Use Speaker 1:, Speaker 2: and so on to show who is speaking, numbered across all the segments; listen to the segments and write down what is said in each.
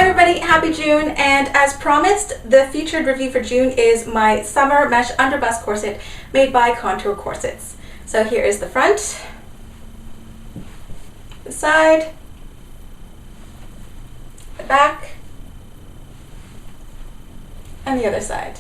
Speaker 1: Hi everybody, happy June, and as promised, the featured review for June is my summer mesh underbust corset made by Contour Corsets. So here is the front, the side, the back, and the other side.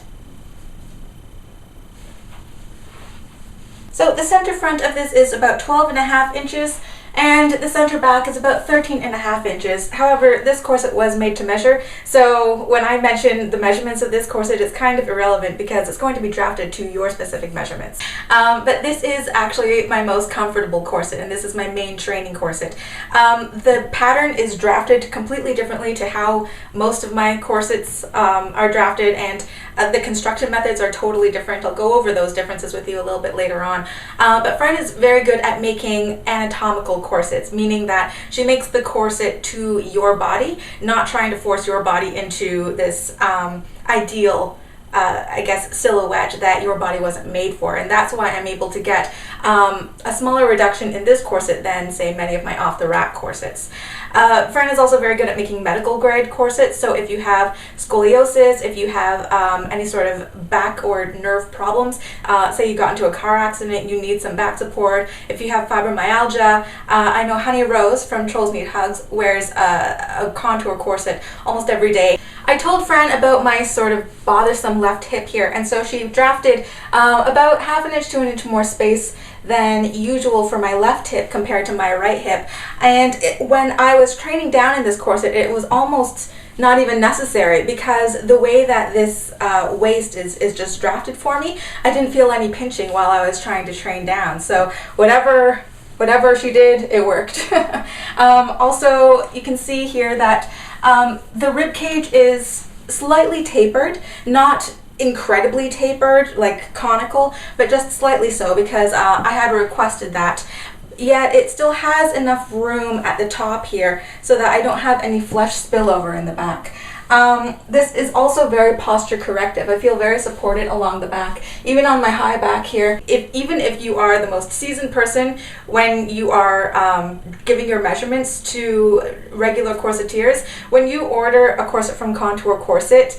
Speaker 1: So the center front of this is about 12.5 inches, and the center back is about 13.5 inches. However, this corset was made to measure, so when I mention the measurements of this corset, it's kind of irrelevant because it's going to be drafted to your specific measurements. But this is actually my most comfortable corset, and this is my main training corset. The pattern is drafted completely differently to how most of my corsets are drafted, and the construction methods are totally different. I'll go over those differences with you a little bit later on. But Fran is very good at making anatomical corsets, meaning that she makes the corset to your body, not trying to force your body into this ideal I guess silhouette that your body wasn't made for, and that's why I'm able to get a smaller reduction in this corset than, say, many of my off-the-rack corsets. Fran is also very good at making medical grade corsets, so if you have scoliosis, if you have any sort of back or nerve problems, say you got into a car accident, you need some back support, if you have fibromyalgia, I know Honey Rose from Trolls Need Hugs wears a contour corset almost every day. I told Fran about my sort of bothersome left hip here, and so she drafted about half an inch to an inch more space than usual for my left hip compared to my right hip. And when I was training down in this corset, it was almost not even necessary, because the way that this waist is just drafted for me, I didn't feel any pinching while I was trying to train down. So whatever she did, it worked. Also, you can see here that the rib cage is slightly tapered, not incredibly tapered, like conical, but just slightly so, because I had requested that. Yet it still has enough room at the top here so that I don't have any flesh spillover in the back. This is also very posture corrective. I feel very supported along the back, even on my high back here. Even if you are the most seasoned person, when you are giving your measurements to regular corseteers, when you order a corset from Contour Corset,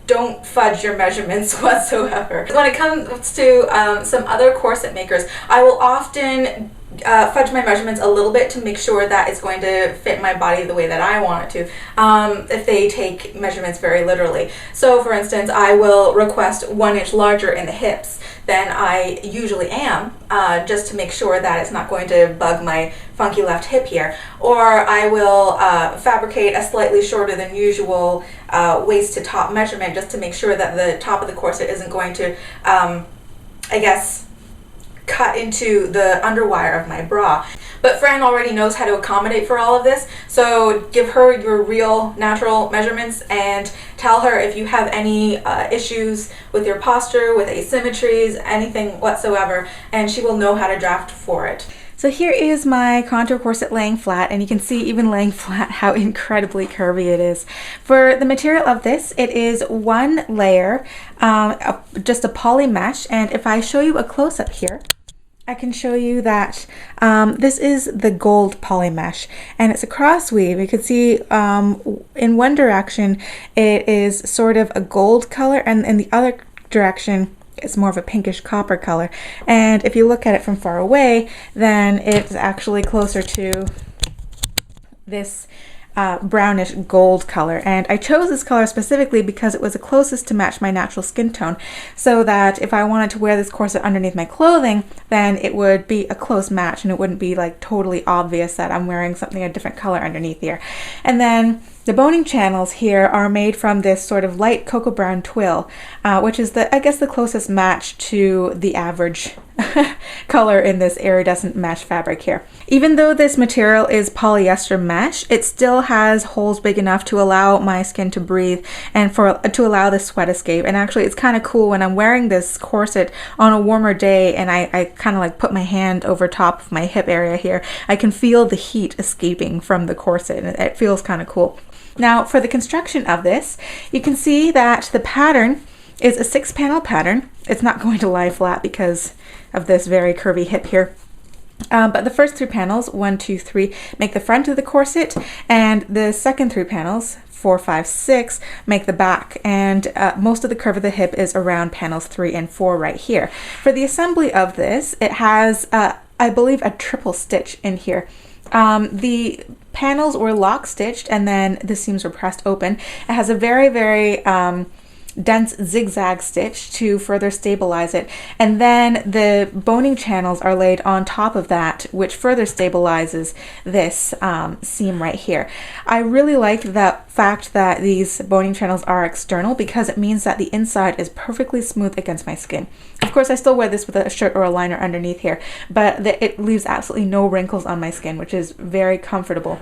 Speaker 1: don't fudge your measurements whatsoever. When it comes to some other corset makers, I will often fudge my measurements a little bit to make sure that it's going to fit my body the way that I want it to, if they take measurements very literally. So for instance, I will request 1 inch larger in the hips than I usually am, just to make sure that it's not going to bug my funky left hip here. Or I will fabricate a slightly shorter than usual waist to top measurement, just to make sure that the top of the corset isn't going to, I guess, cut into the underwire of my bra. But Fran already knows how to accommodate for all of this, so give her your real natural measurements and tell her if you have any issues with your posture, with asymmetries, anything whatsoever, and she will know how to draft for it. So here is my contour corset laying flat, and you can see even laying flat how incredibly curvy it is. For the material of this, it is one layer, just a poly mesh, and if I show you a close-up here, I can show you that this is the gold poly mesh, and it's a cross weave. You can see in one direction it is sort of a gold color, and in the other direction it's more of a pinkish copper color. And if you look at it from far away, then it's actually closer to this brownish gold color. And I chose this color specifically because it was the closest to match my natural skin tone, so that if I wanted to wear this corset underneath my clothing, then it would be a close match and it wouldn't be like totally obvious that I'm wearing something a different color underneath here. And then the boning channels here are made from this sort of light cocoa brown twill, which is I guess the closest match to the average color in this iridescent mesh fabric here. Even though this material is polyester mesh, it still has holes big enough to allow my skin to breathe and to allow the sweat escape. And actually it's kind of cool when I'm wearing this corset on a warmer day and I kind of like put my hand over top of my hip area here, I can feel the heat escaping from the corset, and it feels kind of cool. Now for the construction of this, you can see that the pattern is a 6-panel pattern. It's not going to lie flat because of this very curvy hip here. But the first 3 panels, 1, 2, 3, make the front of the corset, and the second 3 panels, 4, 5, 6, make the back, and most of the curve of the hip is around panels 3 and 4 right here. For the assembly of this, it has, I believe, a triple stitch in here. The panels were lock stitched, and then the seams were pressed open. It has a very, very dense zigzag stitch to further stabilize it, and then the boning channels are laid on top of that, which further stabilizes this seam right here. I really like the fact that these boning channels are external, because it means that the inside is perfectly smooth against my skin. Of course, I still wear this with a shirt or a liner underneath here, but it leaves absolutely no wrinkles on my skin, which is very comfortable.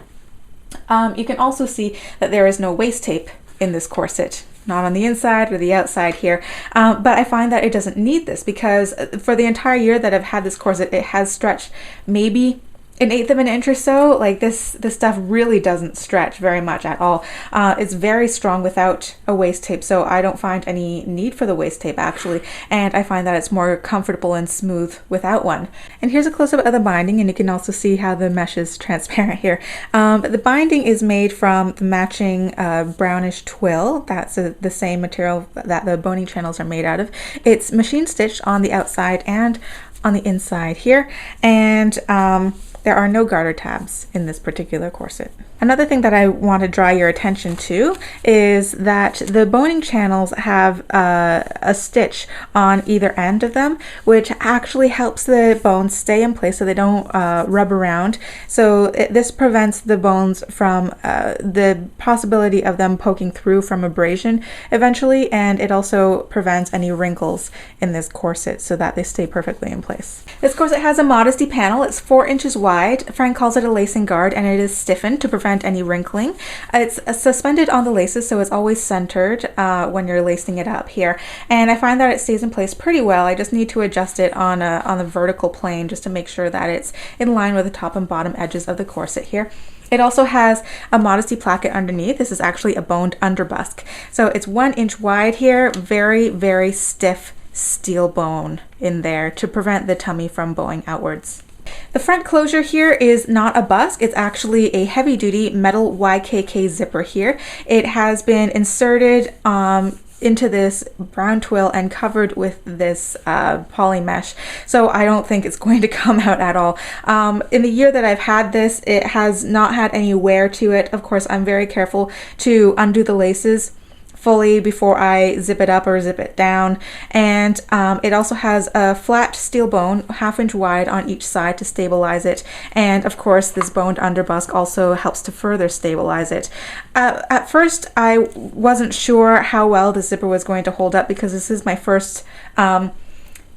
Speaker 1: You can also see that there is no waist tape in this corset, not on the inside or the outside here, but I find that it doesn't need this, because for the entire year that I've had this corset, it has stretched maybe 1/8 of an inch or so. Like this stuff really doesn't stretch very much at all. It's very strong without a waist tape, so I don't find any need for the waist tape actually, and I find that it's more comfortable and smooth without one. And here's a close-up of the binding, and you can also see how the mesh is transparent here. The binding is made from the matching brownish twill. That's the same material that the boning channels are made out of. It's machine stitched on the outside and on the inside here, and there are no garter tabs in this particular corset. Another thing that I want to draw your attention to is that the boning channels have a stitch on either end of them, which actually helps the bones stay in place so they don't rub around. So this prevents the bones from the possibility of them poking through from abrasion eventually, and it also prevents any wrinkles in this corset so that they stay perfectly in place. This corset has a modesty panel. It's 4 inches wide. Fran calls it a lacing guard, and it is stiffened to prevent any wrinkling. It's suspended on the laces, so it's always centered when you're lacing it up here, and I find that it stays in place pretty well. I just need to adjust it on the vertical plane just to make sure that it's in line with the top and bottom edges of the corset here. It also has a modesty placket underneath. This is actually a boned underbusk, so it's 1 inch wide here, very, very stiff steel bone in there to prevent the tummy from bowing outwards. The front closure here is not a busk, it's actually a heavy-duty metal YKK zipper here. It has been inserted into this brown twill and covered with this poly mesh, so I don't think it's going to come out at all. In the year that I've had this, it has not had any wear to it. Of course, I'm very careful to undo the laces fully before I zip it up or zip it down, and it also has a flat steel bone 1/2 inch wide on each side to stabilize it, and of course this boned underbusk also helps to further stabilize it. At first I wasn't sure how well the zipper was going to hold up, because this is my first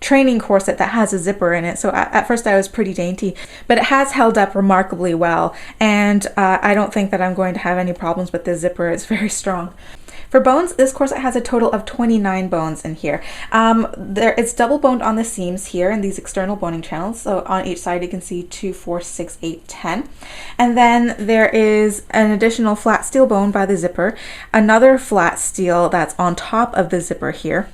Speaker 1: training corset that has a zipper in it, so at first I was pretty dainty, but it has held up remarkably well, and I don't think that I'm going to have any problems with this zipper. It's very strong. For bones, this corset has a total of 29 bones in here. It's double boned on the seams here in these external boning channels. So on each side you can see 2, 4, 6, 8, 10. And then there is an additional flat steel bone by the zipper, another flat steel that's on top of the zipper here,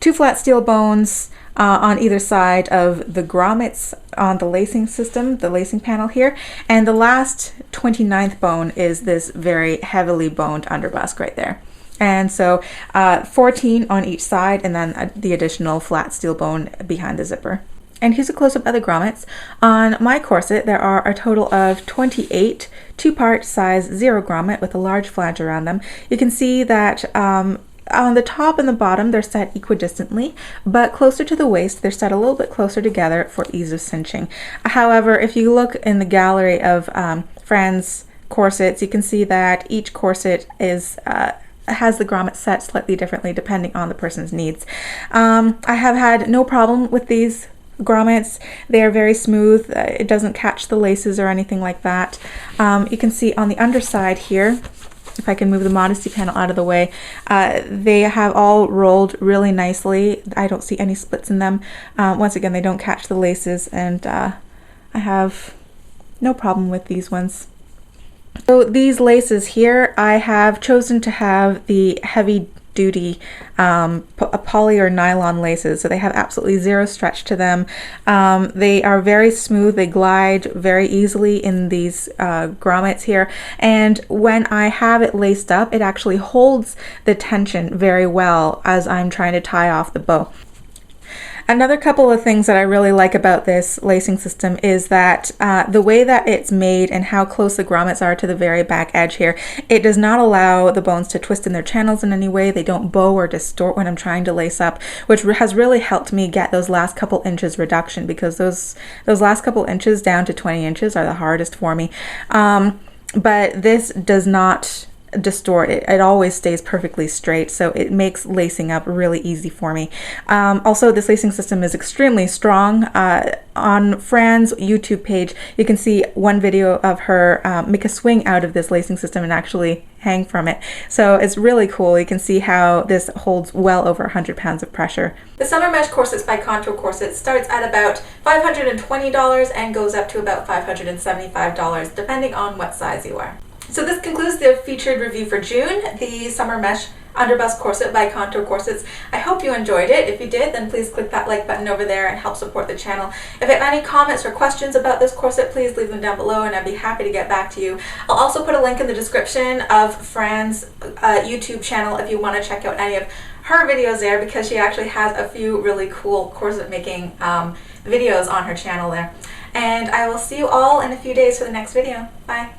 Speaker 1: 2 flat steel bones on either side of the grommets on the lacing system, the lacing panel here, and the last 29th bone is this very heavily boned underbusk right there. And so 14 on each side, and then the additional flat steel bone behind the zipper. And here's a close-up of the grommets. On my corset, there are a total of 28 2-part size 0 grommet with a large flange around them. You can see that on the top and the bottom, they're set equidistantly, but closer to the waist, they're set a little bit closer together for ease of cinching. However, if you look in the gallery of Fran's corsets, you can see that each corset has the grommet set slightly differently depending on the person's needs. I have had no problem with these grommets. They are very smooth. It doesn't catch the laces or anything like that. You can see on the underside here, if I can move the modesty panel out of the way, they have all rolled really nicely. I don't see any splits in them. Once again, they don't catch the laces, and I have no problem with these ones. So these laces here, I have chosen to have the heavy
Speaker 2: duty poly or nylon laces, so they have absolutely zero stretch to them. They are very smooth, they glide very easily in these grommets here, and when I have it laced up, it actually holds the tension very well as I'm trying to tie off the bow. Another couple of things that I really like about this lacing system is that the way that it's made and how close the grommets are to the very back edge here, it does not allow the bones to twist in their channels in any way. They don't bow or distort when I'm trying to lace up, which has really helped me get those last couple inches reduction, because those last couple inches down to 20 inches are the hardest for me. But this does not distort it. It always stays perfectly straight, so it makes lacing up really easy for me. Also, this lacing system is extremely strong. On Fran's YouTube page, you can see one video of her make a swing out of this lacing system and actually hang from it. So it's really cool. You can see how this holds well over 100 pounds of pressure.
Speaker 1: The Summer Mesh Corsets by Contour Corsets starts at about $520 and goes up to about $575, depending on what size you are. So this concludes the featured review for June, the Summer Mesh Underbust Corset by Contour Corsets. I hope you enjoyed it. If you did, then please click that like button over there and help support the channel. If you have any comments or questions about this corset, please leave them down below and I'd be happy to get back to you. I'll also put a link in the description of Fran's YouTube channel if you want to check out any of her videos there, because she actually has a few really cool corset making videos on her channel there. And I will see you all in a few days for the next video. Bye.